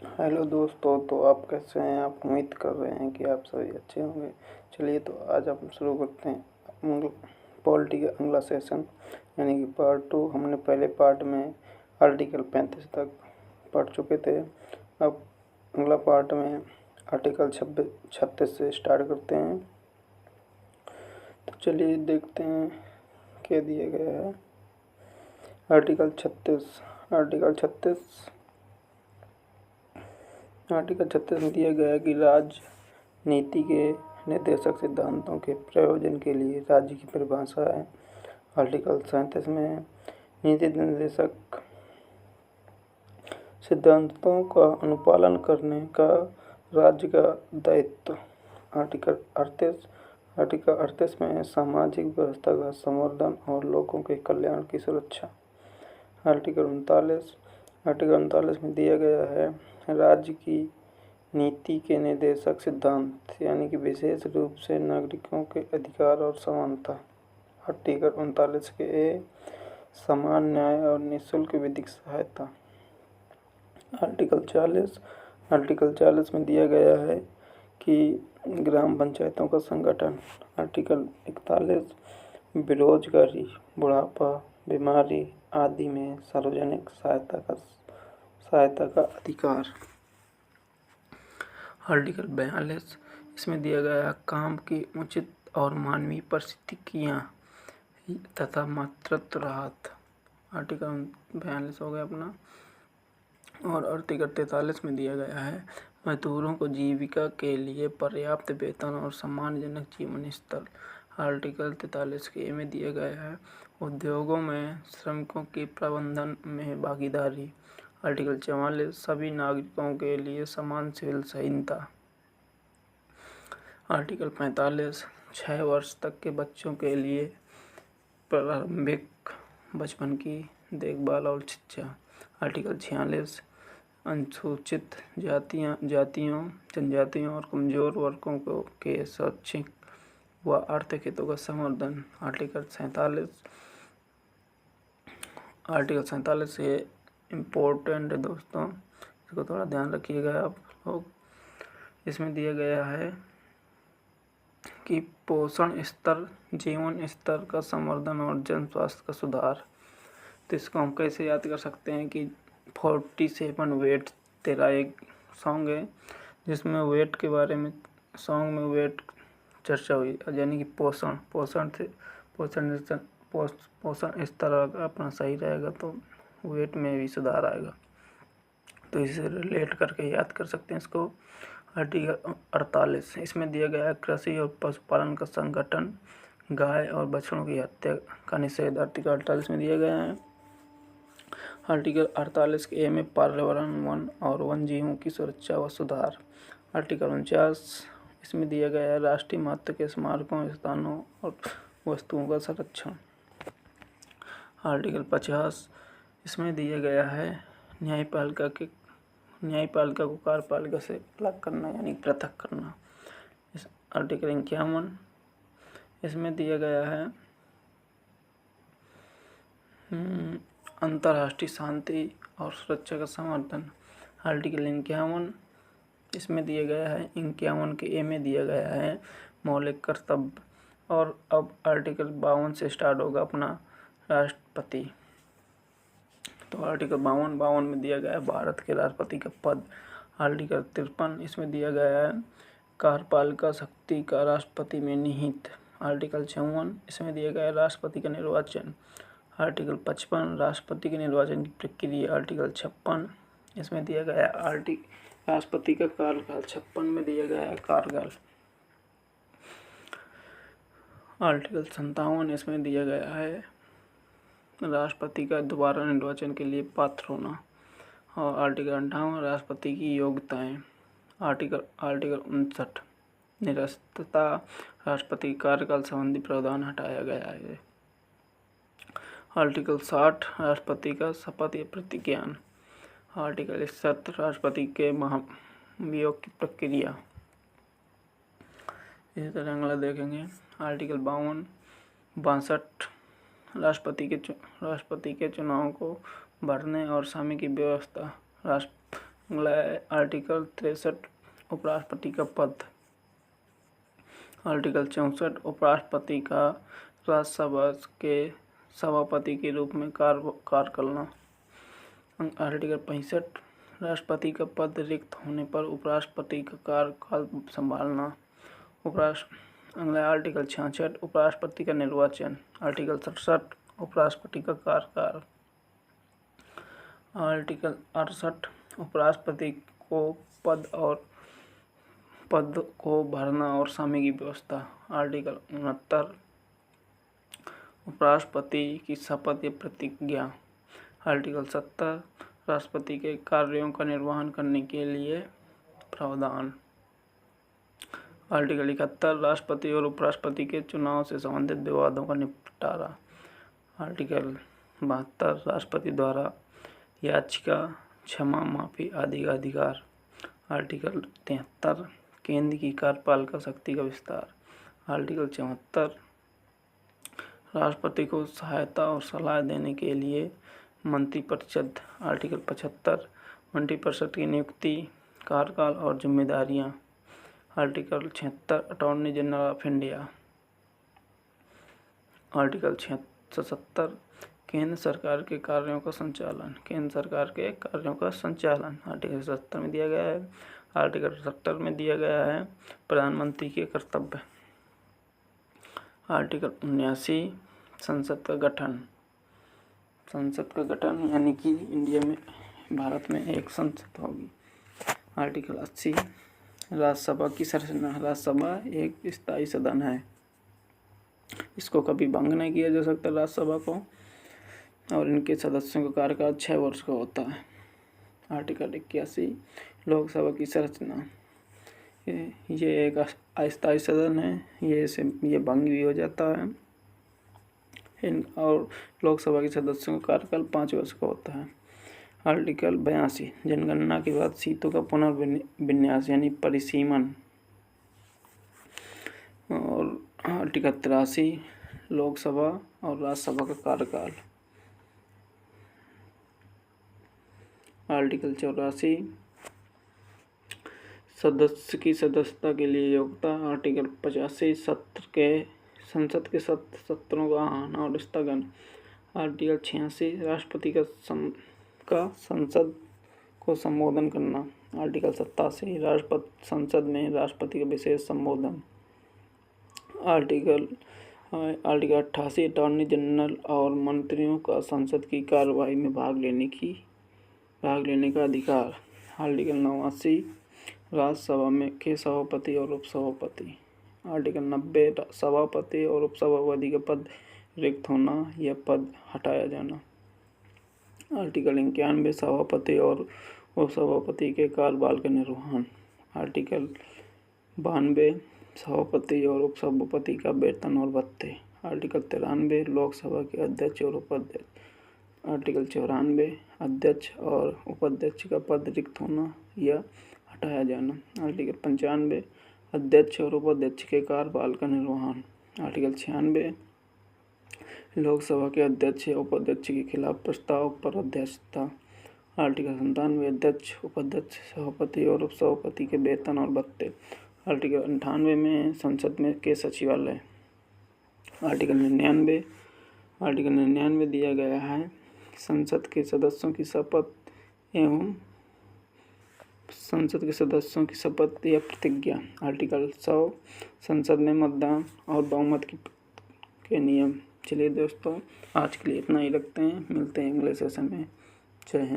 Hello दोस्तों, तो आप कैसे हैं? आप उम्मीद कर रहे हैं कि आप सभी अच्छे होंगे। चलिए, तो आज हम शुरू करते हैं पॉलिटी का अगला सेशन, यानी कि पार्ट 2। हमने पहले पार्ट में आर्टिकल 35 तक पढ़ चुके थे। अब अगला पार्ट में आर्टिकल 36 से स्टार्ट करते हैं। तो चलिए देखते हैं क्या दिया गया है। आर्टिकल 36 में दिया गया है कि राजनीति के निर्देशक सिद्धांतों के प्रयोजन के लिए राज्य की परिभाषा है। आर्टिकल 37 में नीति निर्देशक सिद्धांतों का अनुपालन करने का राज्य का दायित्व। आर्टिकल 38 में सामाजिक व्यवस्था का संवर्धन और लोगों के कल्याण की सुरक्षा। आर्टिकल 39 में दिया गया है राज्य की नीति के निर्देशक सिद्धांत, यानी कि विशेष रूप से नागरिकों के अधिकार और समानता। आर्टिकल 39 के ए समान न्याय और निःशुल्क विधिक सहायता। आर्टिकल 40 में दिया गया है कि ग्राम पंचायतों का संगठन। आर्टिकल 41 बेरोजगारी, बुढ़ापा, बीमारी आदि में सार्वजनिक सहायता का अधिकार। आर्टिकल 42 इसमें दिया गया काम की उचित और मानवीय परिस्थितियाँ तथा मातृत्व राहत। आर्टिकल 42 हो गया अपना। और आर्टिकल 43 में दिया गया है मजदूरों को जीविका के लिए पर्याप्त वेतन और सम्मानजनक जीवन स्तर। आर्टिकल 43 के ए में दिया गया है उद्योगों में श्रमिकों की प्रबंधन में भागीदारी। आर्टिकल 44 सभी नागरिकों के लिए समान सिविल संहिता। आर्टिकल 45 6 वर्ष तक के बच्चों के लिए प्रारंभिक बचपन की देखभाल और शिक्षा। आर्टिकल 46 अनुसूचित जातियों, जनजातियों और कमजोर वर्गों के शैक्षिक व आर्थिक हितों का संवर्धन। आर्टिकल 47 ये इम्पोर्टेंट है दोस्तों, इसको थोड़ा ध्यान रखिएगा आप लोग। इसमें दिया गया है कि पोषण स्तर, जीवन स्तर का संवर्धन और जन स्वास्थ्य का सुधार। तो इसको हम कैसे याद कर सकते हैं कि 47 वेट तेरा एक सॉन्ग है जिसमें वेट के बारे में सॉन्ग में वेट चर्चा हुई, यानी कि पोषण स्तर अपना सही रहेगा तो वेट में भी सुधार आएगा। तो इसे रिलेट करके याद कर सकते हैं इसको। आर्टिकल 48 इसमें दिया गया है कृषि और पशुपालन का संगठन, गाय और बछड़ों की हत्या का निषेध। आर्टिकल 48 में दिया गया है। आर्टिकल 48 के ए में पर्यावरण, वन और वन जीवों की सुरक्षा व सुधार। आर्टिकल 49 इसमें दिया गया है राष्ट्रीय महत्व के स्मारकों, स्थानों और वस्तुओं का संरक्षण। आर्टिकल 50 इसमें दिया गया है न्यायपालिका को कार्यपालिका से अलग करना, यानी पृथक करना। इस आर्टिकल 51 इसमें दिया गया है अंतर्राष्ट्रीय शांति और सुरक्षा का समर्थन। आर्टिकल 51 इसमें दिया गया है 51 के ए में दिया गया है मौलिक कर्तव्य। और अब आर्टिकल 52 से स्टार्ट होगा अपना राष्ट्रपति। तो आर्टिकल 52 में दिया गया है भारत के राष्ट्रपति का पद। आर्टिकल 53 इसमें दिया गया है कार्यपालिका शक्ति का राष्ट्रपति में निहित। आर्टिकल 56 इसमें दिया गया है राष्ट्रपति का निर्वाचन। आर्टिकल 55 राष्ट्रपति के निर्वाचन की प्रक्रिया। आर्टिकल 56 इसमें दिया गया है राष्ट्रपति का कार्यकाल। 56 में दिया गया है कार्यकाल। आर्टिकल 57 इसमें दिया गया है राष्ट्रपति का दोबारा निर्वाचन के लिए पात्र होना। और आर्टिकल 58 राष्ट्रपति की योग्यताएं। आर्टिकल 59 निरस्तता, राष्ट्रपति कार्यकाल संबंधी प्रावधान हटाया गया है। आर्टिकल 60 राष्ट्रपति का शपथ या प्रतिज्ञान। आर्टिकल 61 राष्ट्रपति के महाभियोग की प्रक्रिया। इसी तरह अगला देखेंगे आर्टिकल 62 राष्ट्रपति के चुनाव को भरने और समय की व्यवस्था। अगला है आर्टिकल 63 उपराष्ट्रपति का पद। आर्टिकल 64 उपराष्ट्रपति का राज्यसभा के सभापति के रूप में कार्य करना। आर्टिकल 65 राष्ट्रपति का पद रिक्त होने पर उपराष्ट्रपति का कार्यकाल संभालना। अगला आर्टिकल 66 उपराष्ट्रपति का निर्वाचन। आर्टिकल 67 उपराष्ट्रपति का कार्यकाल। आर्टिकल 68 उपराष्ट्रपति को पद को भरना और समय की व्यवस्था। आर्टिकल 69 उपराष्ट्रपति की शपथ या प्रतिज्ञा। आर्टिकल 70 राष्ट्रपति के कार्यों का निर्वहन करने के लिए प्रावधान। आर्टिकल 71 राष्ट्रपति और उपराष्ट्रपति के चुनाव से संबंधित विवादों का निपटारा। आर्टिकल 72 राष्ट्रपति द्वारा याचिका, क्षमा माफी आदि का अधिकार। आर्टिकल 73 केंद्र की कार्यपालिका शक्ति का विस्तार। आर्टिकल 74 राष्ट्रपति को सहायता और सलाह देने के लिए मंत्रिपरिषद। आर्टिकल 75 मंत्रिपरिषद की नियुक्ति, कार्यकाल और जिम्मेदारियां। Article 76 attorney general of India. Article 76 केंद्र सरकार के कार्यों का संचालन। आर्टिकल 77 में दिया गया है। आर्टिकल 78 में दिया गया है प्रधानमंत्री के कर्तव्य। आर्टिकल 79 संसद का गठन यानी कि इंडिया में, भारत में एक संसद होगी। आर्टिकल 80 राज्यसभा की संरचना। राज्यसभा एक स्थायी सदन है, इसको कभी भंग नहीं किया जा सकता राज्यसभा को, और इनके सदस्यों का कार्यकाल 6 वर्ष का होता है। आर्टिकल 81 लोकसभा की संरचना। ये एक अस्थायी सदन है, ये भंग भी हो जाता है। और लोकसभा के सदस्यों का कार्यकाल 5 वर्ष का होता है। आर्टिकल 82 जनगणना के बाद सीटों का पुनर्विन्यास यानी परिसीमन। और आर्टिकल 83 लोकसभा और राज्यसभा का कार्यकाल। आर्टिकल 84 सदस्य की सदस्यता के लिए योग्यता। आर्टिकल 85 संसद के सत्रों का आहन और स्थगन। आर्टिकल 86 राष्ट्रपति का संसद को संबोधन करना। आर्टिकल 87 संसद में राष्ट्रपति का विशेष संबोधन। आर्टिकल 88 अटॉर्नी जनरल और मंत्रियों का संसद की कार्यवाही में भाग लेने का अधिकार। आर्टिकल 89 राज्यसभा में के सभापति और उपसभापति। आर्टिकल 90 सभापति और उपसभापति का पद रिक्त होना या पद हटाया जाना। आर्टिकल 91 सभापति और उपसभापति के कार्यकाल का निर्वहन। आर्टिकल 92 सभापति और उपसभापति का वेतन और भत्ते। आर्टिकल 93 लोकसभा के अध्यक्ष और उपाध्यक्ष। आर्टिकल 94 अध्यक्ष और उपाध्यक्ष का पद रिक्त होना या हटाया जाना। आर्टिकल 95 अध्यक्ष और उपाध्यक्ष के कार्यकाल का निर्वहन। आर्टिकल 96 लोकसभा के अध्यक्ष या उपाध्यक्ष के खिलाफ प्रस्ताव पर अध्यक्षता। आर्टिकल 97 अध्यक्ष, उपाध्यक्ष, सभापति और उपसभापति के वेतन और भत्ते। आर्टिकल 98 में संसद में के सचिवालय। आर्टिकल 99 दिया गया है संसद के सदस्यों की शपथ या प्रतिज्ञा। आर्टिकल 100 संसद में मतदान और बहुमत के नियम। चलिए दोस्तों, आज के लिए इतना ही रखते हैं, मिलते हैं अगले सेशन में। जय हिंद।